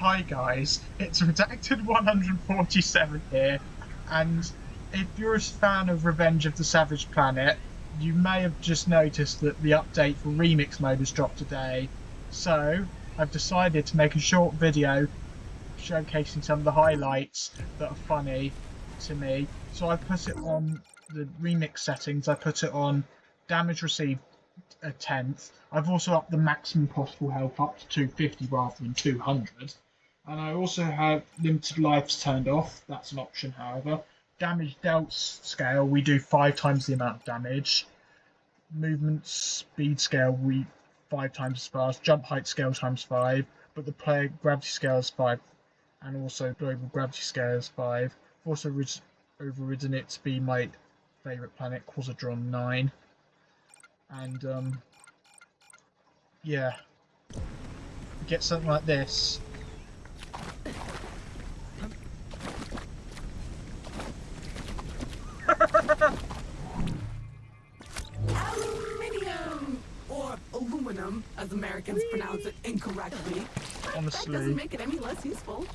Hi guys, it's Redacted 147 here, and if you're a fan of Revenge of the Savage Planet, you may have just noticed that the update for Remix Mode has dropped today. So, I've decided to make a short video showcasing some of the highlights that are funny to me. So I put it on the remix settings, I put it on damage received a tenth. I've also upped the maximum possible health up to 250 rather than 200. And I also have limited lives turned off. That's an option, however. Damage dealt scale, we do 5 times the amount of damage. Movement speed scale, we 5 times as fast. Jump height scale times 5. But the player gravity scale is 5. And also global gravity scale is 5. I've also overridden it to be my favourite planet, Quasadron 9. And yeah, get something like this. Aluminium, or aluminum, as Americans pronounce it incorrectly. Honestly, That doesn't make it any less useful.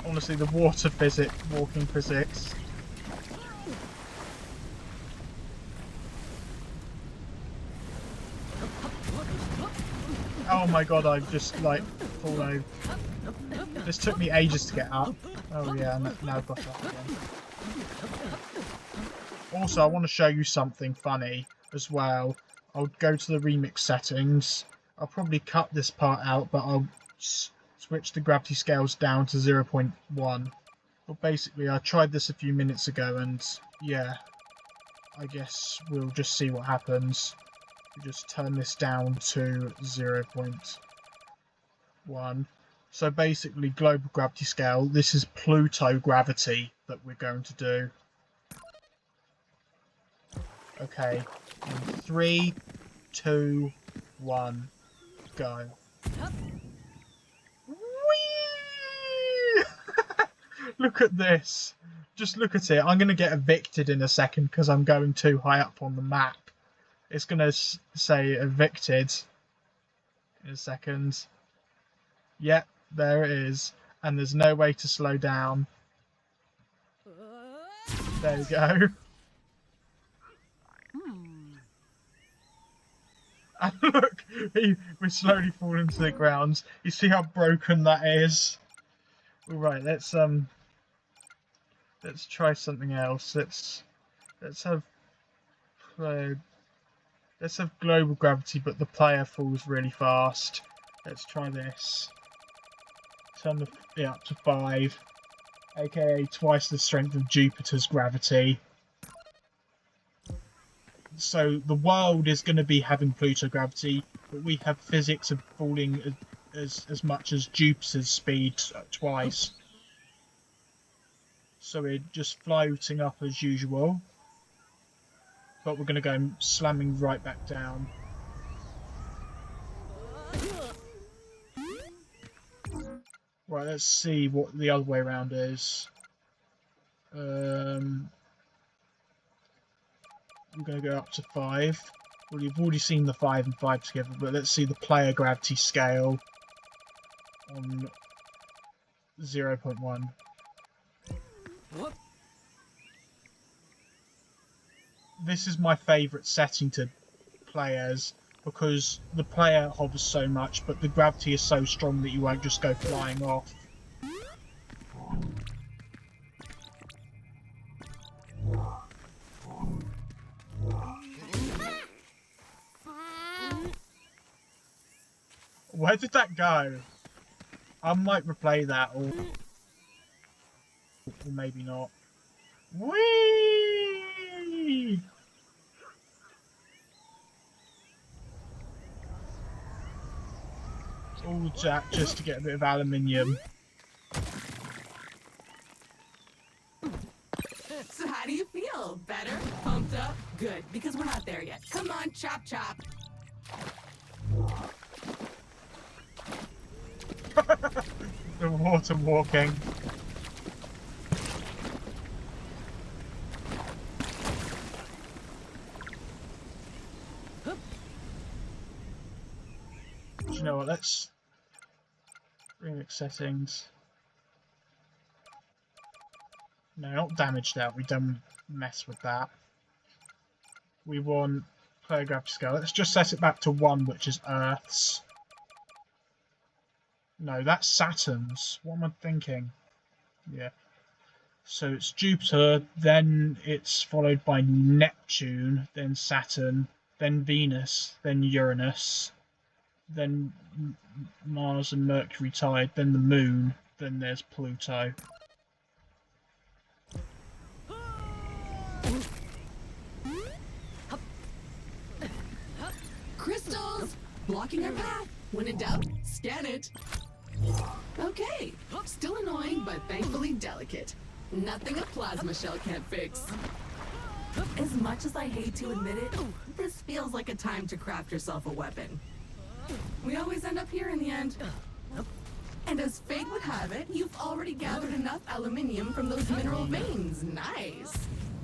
Honestly, the water physics, walking physics. Oh my god, I've just like fallen over. This took me ages to get up. Oh yeah, now I've got up again. Also, I want to show you something funny as well. I'll go to the remix settings. I'll probably cut this part out, but I'll switch the gravity scales down to 0.1. Well, basically, I tried this a few minutes ago, and yeah, I guess we'll just see what happens. We just turn this down to 0.1. So basically, global gravity scale, this is Pluto gravity that we're going to do. Okay, in 3, 2, 1, go. Whee! Look at this. Just look at it. I'm going to get evicted in a second because I'm going too high up on the map. It's going to say evicted in a second. Yep, there it is. And there's no way to slow down. There you go. And look, we're slowly falling to the ground. You see how broken that is? Alright, let's try something else. Let's have global gravity, but the player falls really fast. Let's try this. Turn it up to 5, aka twice the strength of Jupiter's gravity. So the world is going to be having Pluto gravity, but we have physics of falling as much as Jupiter's speed twice. So we're just floating up as usual, but we're going to go slamming right back down. Right, let's see what the other way around is. I'm going to go up to 5. Well, you've already seen the 5 and 5 together, but let's see the player gravity scale on 0.1. This is my favourite setting to play as, because the player hovers so much, but the gravity is so strong that you won't just go flying off. Where did that go? I might replay that, or maybe not. Whee! All that just to get a bit of aluminium. So how do you feel? Better? Pumped up? Good, because we're not there yet. Come on, chop chop. The water walking. Do you know what? Let's Remix settings. No, not damaged out. We don't mess with that. We want player gravity scale. Let's just set it back to 1, which is Earth's. No, that's Saturn's. What am I thinking? Yeah. So it's Jupiter, then it's followed by Neptune, then Saturn, then Venus, then Uranus, then Mars and Mercury tied, then the Moon, then there's Pluto. Crystals! Blocking our path. When in doubt, scan it. Okay. Still annoying, but thankfully delicate. Nothing a plasma shell can't fix. As much as I hate to admit it, this feels like a time to craft yourself a weapon. We always end up here in the end. And as fate would have it, you've already gathered enough aluminium from those mineral veins. Nice.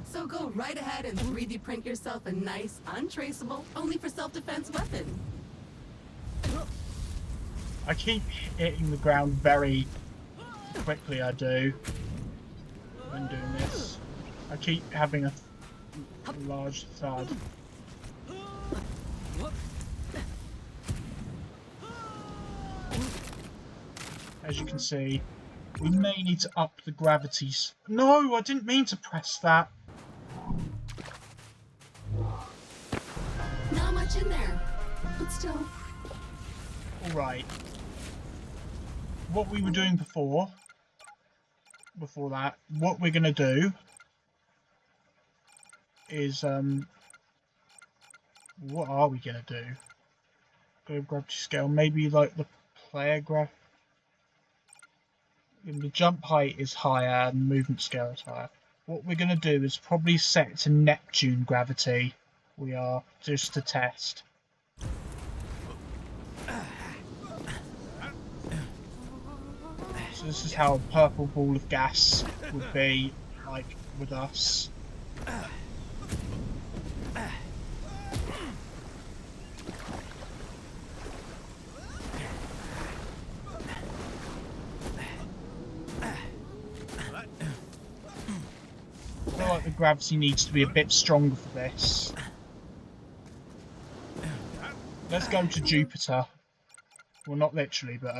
So go right ahead and 3D print yourself a nice, untraceable, only for self-defense weapon. I keep hitting the ground very quickly, I do, when doing this. I keep having a large thud. As you can see, we may need to up the gravities. No, I didn't mean to press that. Not much in there, but still. Alright. What we were doing before that, what we're going to do is, what are we going to do? Go gravity scale, maybe like the player graph. The jump height is higher and movement scale is higher. What we're going to do is probably set it to Neptune gravity. We are, just to test. So this is how a purple ball of gas would be, like, with us. I feel like the gravity needs to be a bit stronger for this. Let's go to Jupiter. Well, not literally, but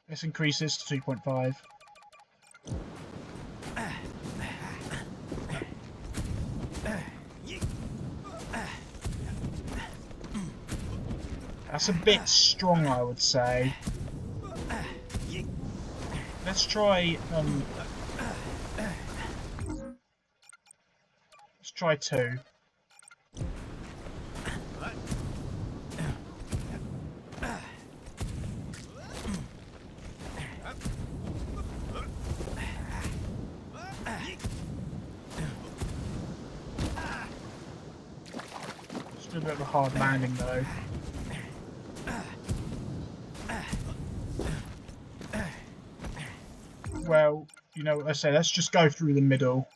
let's increase this to 2.5. That's a bit strong, I would say. Let's try 2. It's a bit of a hard landing though. Well, you know what I say, let's just go through the middle.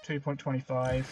2.25.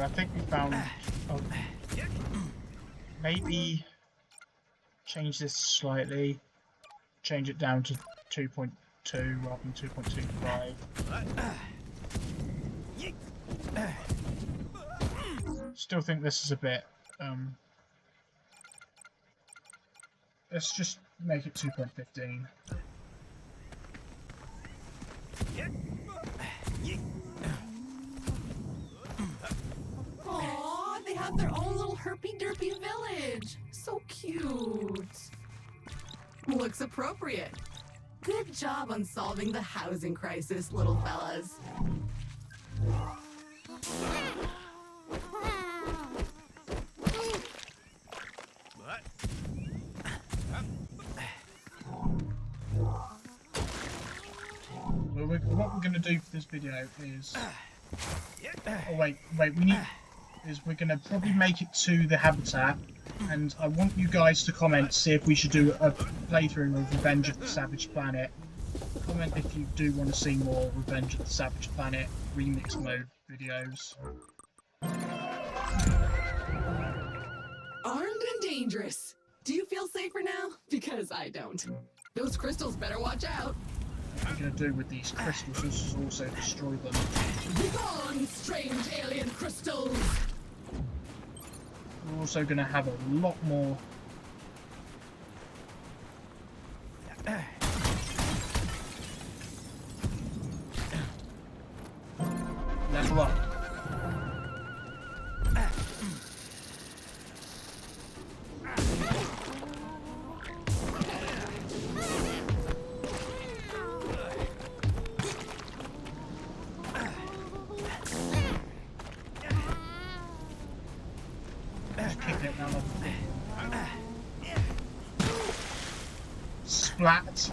I think we found. Oh, maybe change this slightly. Change it down to 2.2 rather than 2.25. Still think this is a bit. Let's just make it 2.15. Aw, they have their own little herpy-derpy village. So cute. Looks appropriate. Good job on solving the housing crisis, little fellas. Well, what we're going to do for this video is... Oh, wait, we need... We're going to probably make it to the habitat, and I want you guys to comment, see if we should do a playthrough of Revenge of the Savage Planet. Comment if you do want to see more Revenge of the Savage Planet remix mode videos. Armed and dangerous. Do you feel safer now? Because I don't. Those crystals better watch out. What we're going to do with these crystals is also destroy them. Begone, strange alien crystals! We're also going to have a lot more... Level up. Just kick it down. Splat.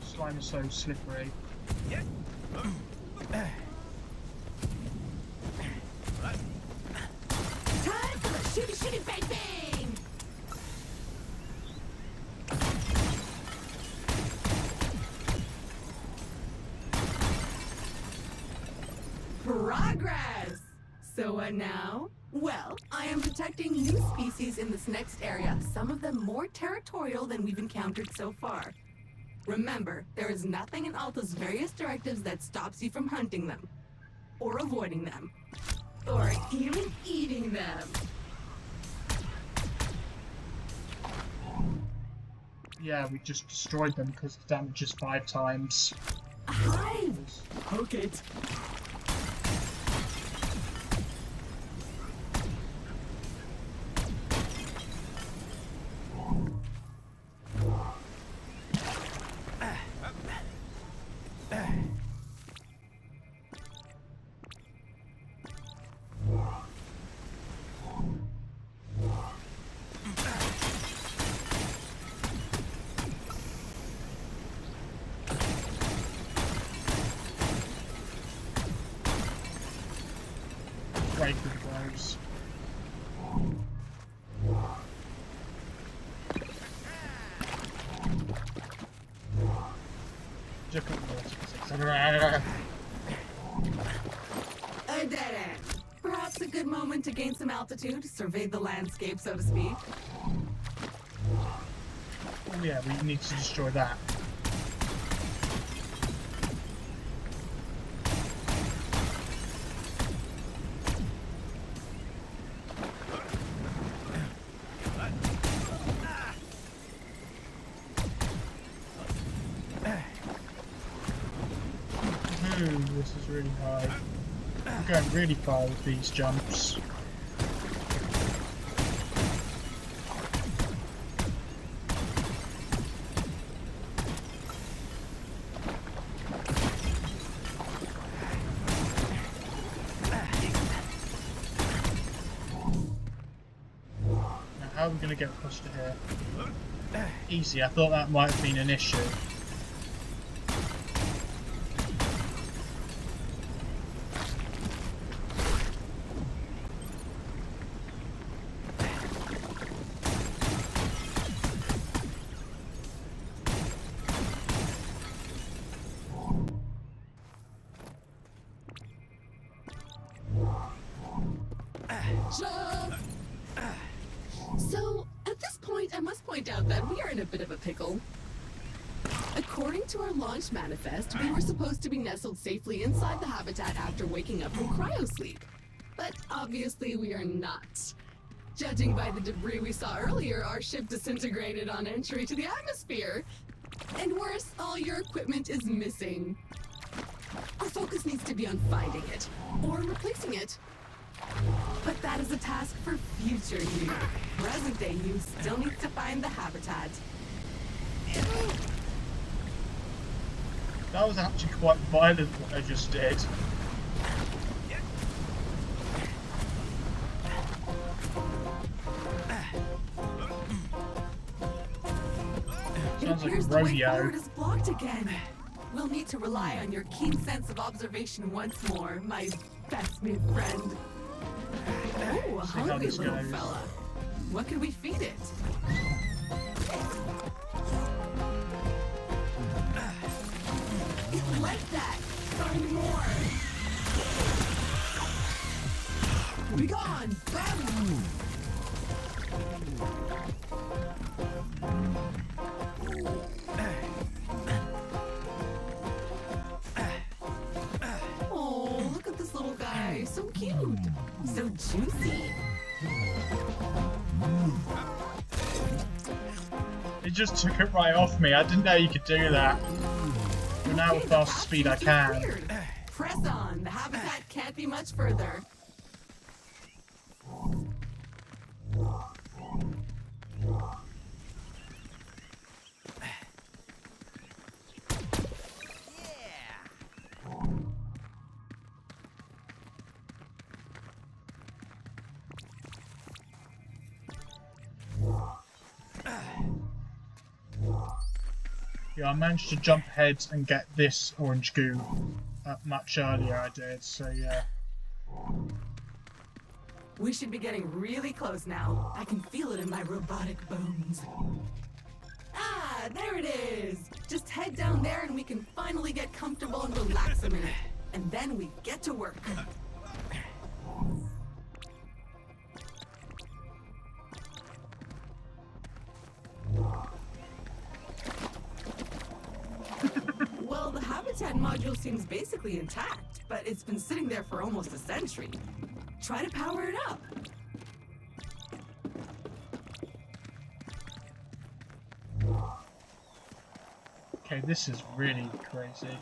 Slime is so slippery. Time for the shooty shooty bang bang! Progress! So what now? Well, I am detecting new species in this next area, some of them more territorial than we've encountered so far. Remember, there is nothing in Alta's various directives that stops you from hunting them, or avoiding them, or even eating them. Yeah, we just destroyed them because the damage is 5 times. A hive! Poke it. Break the blows. A dead end. Perhaps a good moment to gain some altitude, survey the landscape, so to speak. Oh yeah, we need to destroy that. Ooh, this is really high. I'm going really far with these jumps. Now, how are we going to get across to here? Easy, I thought that might have been an issue. Jump! So, at this point, I must point out that we are in a bit of a pickle. According to our launch manifest, we were supposed to be nestled safely inside the habitat after waking up from cryosleep. But obviously we are not. Judging by the debris we saw earlier, our ship disintegrated on entry to the atmosphere. And worse, all your equipment is missing. Our focus needs to be on finding it, or replacing it. But that is a task for future you. Present-day you still needs to find the habitat. That was actually quite violent what I just did. Sounds like a The way rodeo. forward is blocked again. We'll need to rely on your keen sense of observation once more, my best new friend. Oh, a See how hungry this little goes. fella. What can we feed it? It's like that. Find more. Be gone. Bam. Oh, look at this little guy. So cute. So juicy. It just took it right off me. I didn't know you could do that. But now with fast speed I can. Cleared. Press on. The habitat can't be much further. Yeah, I managed to jump ahead and get this orange goo much earlier I did, so yeah. We should be getting really close now. I can feel it in my robotic bones. Ah, there it is! Just head down there and we can finally get comfortable and relax a minute. And then we get to work. Well, the habitat module seems basically intact, but it's been sitting there for almost a century. Try to power it up. Okay, this is really crazy.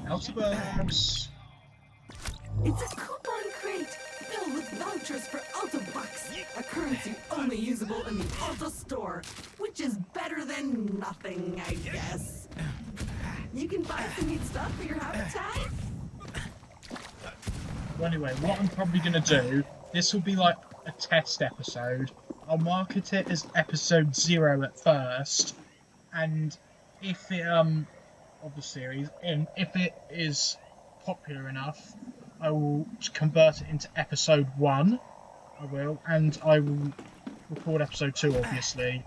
Altabugs. It's a coupon crate filled with vouchers for Alta Bucks, a currency only usable in the Alta store, which is better than nothing, I guess. You can buy some neat stuff for your habitat. Well, anyway, what I'm probably going to do, this will be like a test episode. I'll market it as episode 0 at first, and if it, of the series, and if it is popular enough, I will convert it into episode 1, I will, and I will record episode 2, obviously,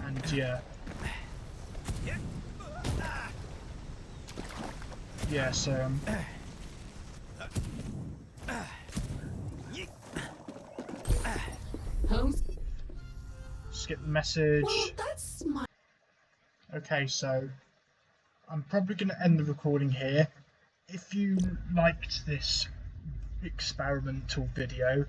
and yeah. Yeah, so, Holmes? skip the message. Well, that's my... Okay, so I'm probably going to end the recording here. If you liked this experimental video,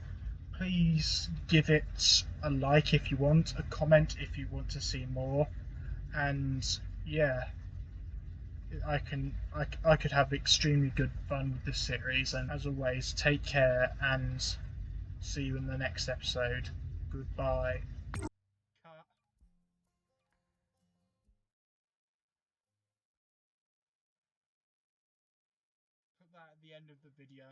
please give it a like if you want, a comment if you want to see more, and yeah, I could have extremely good fun with this series. And as always, take care and see you in the next episode. Goodbye. Put that at the end of the video.